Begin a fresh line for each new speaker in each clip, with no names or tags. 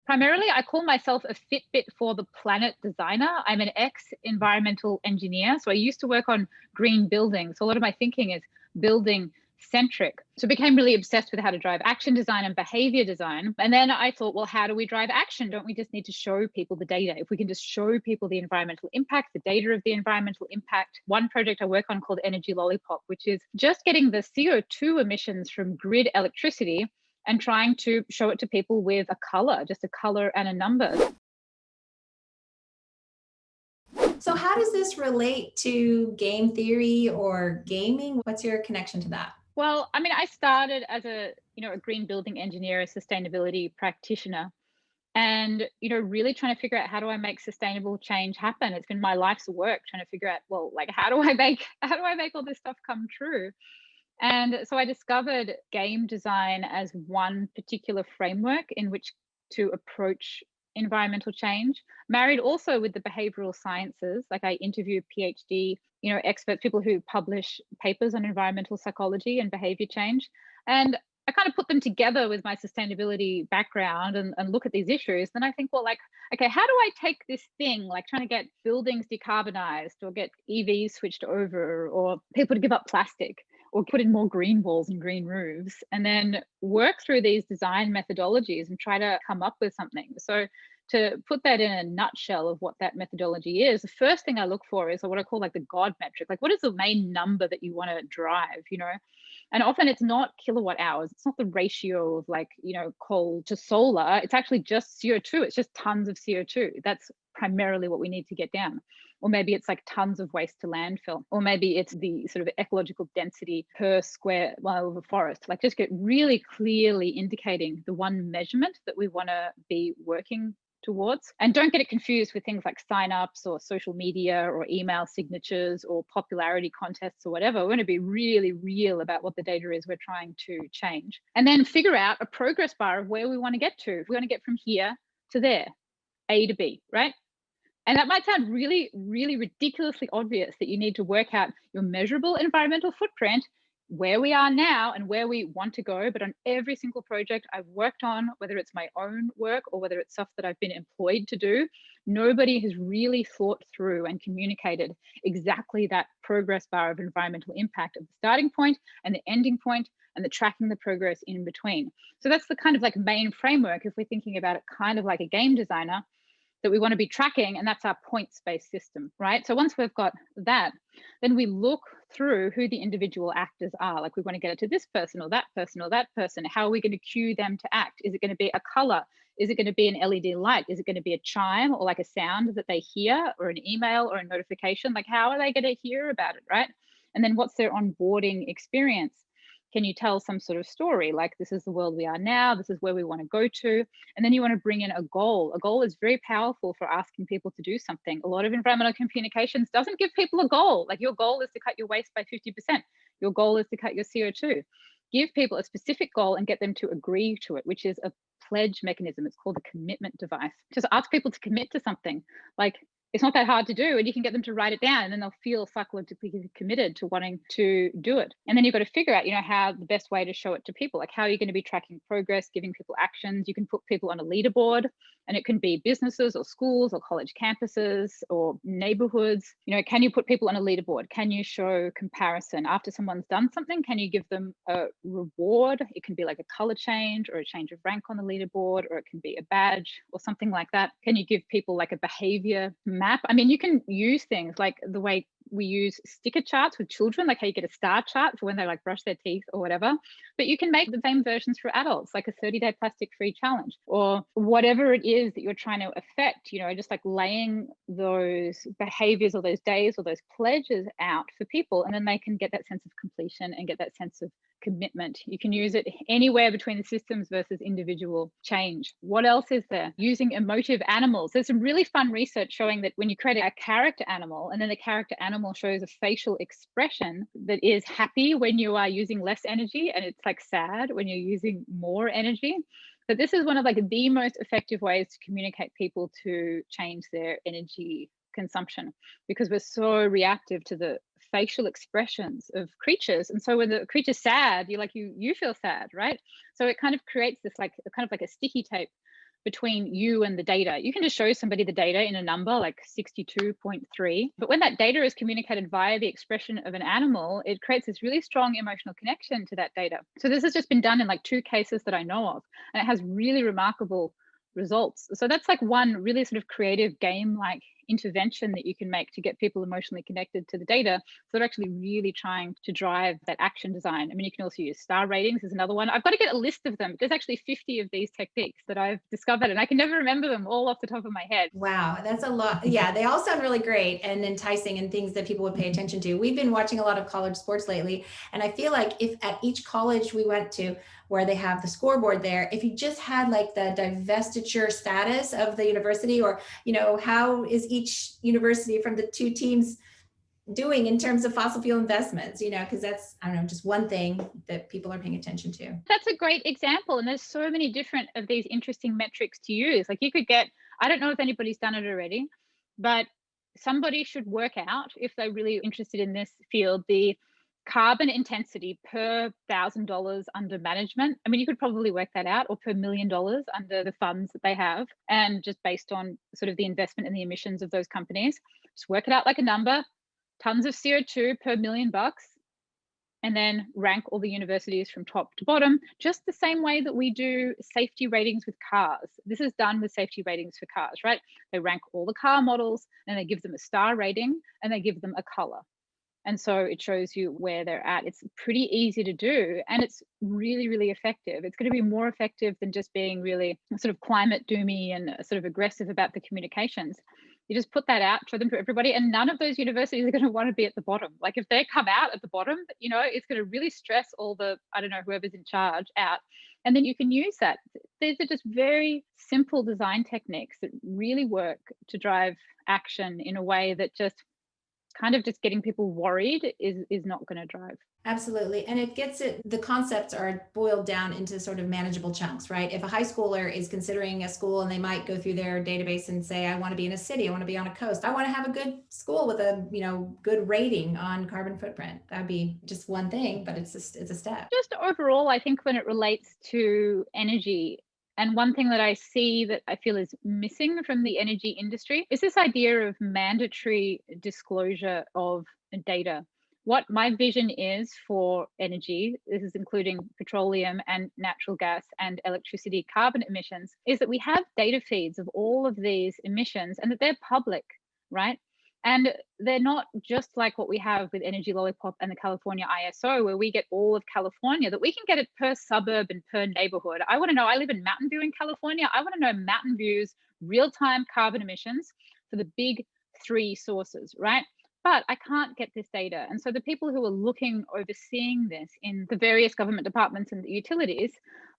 Primarily, I call myself a Fitbit for the planet designer. I'm an ex-environmental engineer. So I used to work on green buildings. So a lot of my thinking is building centric. So I became really obsessed with how to drive action design and behavior design. And then I thought, well, how do we drive action? Don't we just need to show people the data? If we can just show people the environmental impact, the data of the environmental impact. One project I work on called Energy Lollipop, which is just getting the CO2 emissions from grid electricity and trying to show it to people with a color, just a color and a number.
So how does this relate to game theory or gaming? What's your connection to that?
Well, I mean, I started as a green building engineer, a sustainability practitioner, and really trying to figure out how do I make sustainable change happen. It's been my life's work trying to figure out, well, like how do I make all this stuff come true? And so I discovered game design as one particular framework in which to approach environmental change. Married also with the behavioral sciences, like I interview PhD, experts, people who publish papers on environmental psychology and behavior change. And I kind of put them together with my sustainability background and look at these issues. Then I think, well, like, okay, how do I take this thing, like trying to get buildings decarbonized or get EVs switched over or people to give up plastic or put in more green walls and green roofs, and then work through these design methodologies and try to come up with something. So to put that in a nutshell of what that methodology is, the first thing I look for is what I call like the God metric. Like, what is the main number that you want to drive, And often it's not kilowatt hours. It's not the ratio of like, coal to solar. It's actually just CO2. It's just tons of CO2. That's primarily what we need to get down. Or maybe it's like tons of waste to landfill. Or maybe it's the sort of ecological density per square mile of a forest. Like just get really clearly indicating the one measurement that we want to be working towards. And don't get it confused with things like signups or social media or email signatures or popularity contests or whatever. We want to be really real about what the data is we're trying to change. And then figure out a progress bar of where we want to get to. We want to get from here to there, A to B, right? And that might sound really, really ridiculously obvious that you need to work out your measurable environmental footprint, where we are now and where we want to go. But on every single project I've worked on, whether it's my own work or whether it's stuff that I've been employed to do, nobody has really thought through and communicated exactly that progress bar of environmental impact at the starting point and the ending point and the tracking the progress in between. So that's the kind of like main framework if we're thinking about it kind of like a game designer that we want to be tracking, and that's our points-based system, right? So once we've got that, then we look through who the individual actors are. Like we want to get it to this person or that person or that person. How are we going to cue them to act? Is it going to be a color? Is it going to be an LED light? Is it going to be a chime or like a sound that they hear or an email or a notification? Like how are they going to hear about it, right? And then what's their onboarding experience? Can you tell some sort of story like this is the world we are now, this is where we want to go to? And then you want to bring in a goal. A goal is very powerful for asking people to do something. A lot of environmental communications doesn't give people a goal. Like your goal is to cut your waste by 50%. Your goal is to cut your CO2. Give people a specific goal and get them to agree to it, which is a pledge mechanism. It's called a commitment device. Just ask people to commit to something. Like it's not that hard to do, and you can get them to write it down and then they'll feel psychologically committed to wanting to do it. And then you've got to figure out, how the best way to show it to people, like how are you going to be tracking progress, giving people actions. You can put people on a leaderboard, and it can be businesses or schools or college campuses or neighborhoods. Can you put people on a leaderboard? Can you show comparison after someone's done something? Can you give them a reward? It can be like a color change or a change of rank on the leaderboard, or it can be a badge or something like that. Can you give people like a behavior map? I mean, you can use things like the way we use sticker charts with children, like how you get a star chart for when they like brush their teeth or whatever. But you can make the same versions for adults, like a 30-day plastic-free challenge or whatever it is that you're trying to affect, just like laying those behaviors or those days or those pledges out for people. And then they can get that sense of completion and get that sense of commitment. You can use it anywhere between the systems versus individual change. What else is there? Using emotive animals. There's some really fun research showing that when you create a character animal and then the character animal shows a facial expression that is happy when you are using less energy, and it's like sad when you're using more energy. But this is one of like the most effective ways to communicate people to change their energy consumption, because we're so reactive to the facial expressions of creatures. And so when the creature's sad, you feel sad, right? So it kind of creates this like kind of like a sticky tape between you and the data. You can just show somebody the data in a number like 62.3, but when that data is communicated via the expression of an animal, it creates this really strong emotional connection to that data. So this has just been done in like 2 cases that I know of, and it has really remarkable results. So that's like one really sort of creative game like intervention that you can make to get people emotionally connected to the data. So they're actually really trying to drive that action design. I mean, you can also use star ratings is another one. I've got to get a list of them. There's actually 50 of these techniques that I've discovered, and I can never remember them all off the top of my head.
Wow, that's a lot. Yeah, they all sound really great and enticing and things that people would pay attention to. We've been watching a lot of college sports lately, and I feel like if at each college we went to where they have the scoreboard there, if you just had like the divestiture status of the university, or, how is each university from the 2 teams doing in terms of fossil fuel investments, because that's, I don't know, just one thing that people are paying attention to.
That's a great example. And there's so many different of these interesting metrics to use. Like you could get, I don't know if anybody's done it already, but somebody should work out, if they're really interested in this field, the carbon intensity per $1,000 under management. I mean, you could probably work that out, or per $1 million under the funds that they have, and just based on sort of the investment and the emissions of those companies, just work it out like a number, tons of CO2 per $1 million, and then rank all the universities from top to bottom, just the same way that we do safety ratings with cars. This is done with safety ratings for cars, right? They rank all the car models, and they give them a star rating, and they give them a color. And so it shows you where they're at. It's pretty easy to do, and it's really, really effective. It's going to be more effective than just being really sort of climate doomy and sort of aggressive about the communications. You just put that out, show them to everybody, and none of those universities are going to want to be at the bottom. Like if they come out at the bottom, it's going to really stress all the, I don't know, whoever's in charge out. And then you can use that. These are just very simple design techniques that really work to drive action in a way that just kind of just getting people worried is not going to drive.
Absolutely. And the concepts are boiled down into sort of manageable chunks, right? If a high schooler is considering a school and they might go through their database and say, I want to be in a city, I want to be on a coast, I want to have a good school with a, good rating on carbon footprint. That'd be just one thing, but it's a step.
Just overall, I think when it relates to energy, and one thing that I see that I feel is missing from the energy industry is this idea of mandatory disclosure of data. What my vision is for energy, this is including petroleum and natural gas and electricity carbon emissions, is that we have data feeds of all of these emissions and that they're public, right? And they're not just like what we have with Energy Lollipop and the California ISO, where we get all of California, that we can get it per suburb and per neighborhood. I want to know, I live in Mountain View in California. I want to know Mountain View's real-time carbon emissions for the big 3 sources, right? But I can't get this data. And so the people who are overseeing this in the various government departments and the utilities,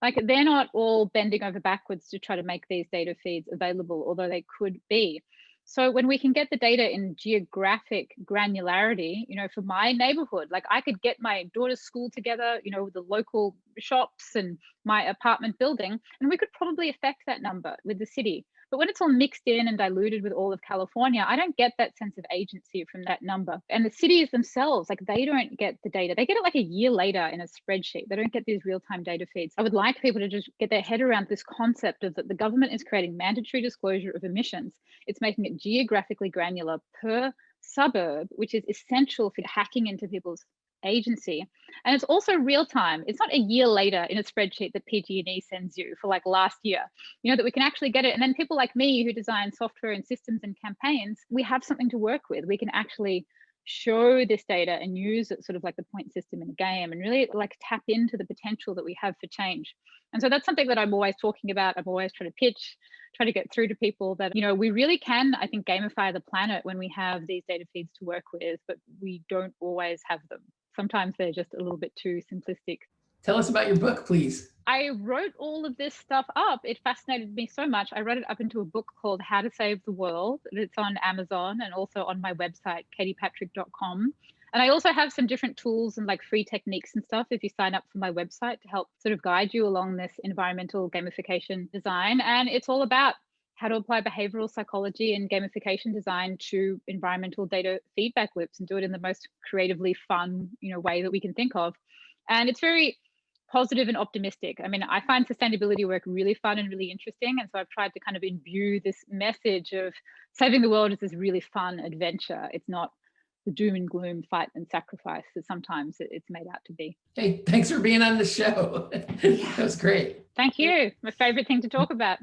like they're not all bending over backwards to try to make these data feeds available, although they could be. So when we can get the data in geographic granularity, for my neighborhood, like I could get my daughter's school together, with the local shops and my apartment building, and we could probably affect that number with the city. But when it's all mixed in and diluted with all of California, I don't get that sense of agency from that number. And the cities themselves, like they don't get the data. They get it like a year later in a spreadsheet. They don't get these real-time data feeds. I would like people to just get their head around this concept of that the government is creating mandatory disclosure of emissions. It's making it geographically granular per suburb, which is essential for hacking into people's agency. And it's also real time. It's not a year later in a spreadsheet that PG&E sends you for like last year, that we can actually get it. And then people like me who design software and systems and campaigns, we have something to work with. We can actually show this data and use it sort of like the point system in a game and really like tap into the potential that we have for change. And so that's something that I'm always talking about. I'm always trying to pitch, try to get through to people that, we really can, I think, gamify the planet when we have these data feeds to work with, but we don't always have them. Sometimes they're just a little bit too simplistic.
Tell us about your book, please.
I wrote all of this stuff up. It fascinated me so much. I wrote it up into a book called How to Save the World. It's on Amazon and also on my website, katiepatrick.com. And I also have some different tools and like free techniques and stuff if you sign up for my website to help sort of guide you along this environmental gamification design. And it's all about how to apply behavioral psychology and gamification design to environmental data feedback loops and do it in the most creatively fun, way that we can think of. And it's very positive and optimistic. I mean, I find sustainability work really fun and really interesting. And so I've tried to kind of imbue this message of saving the world as this really fun adventure. It's not the doom and gloom, fight and sacrifice that sometimes it's made out to be.
Hey, thanks for being on the show. That was great.
Thank you. My favorite thing to talk about.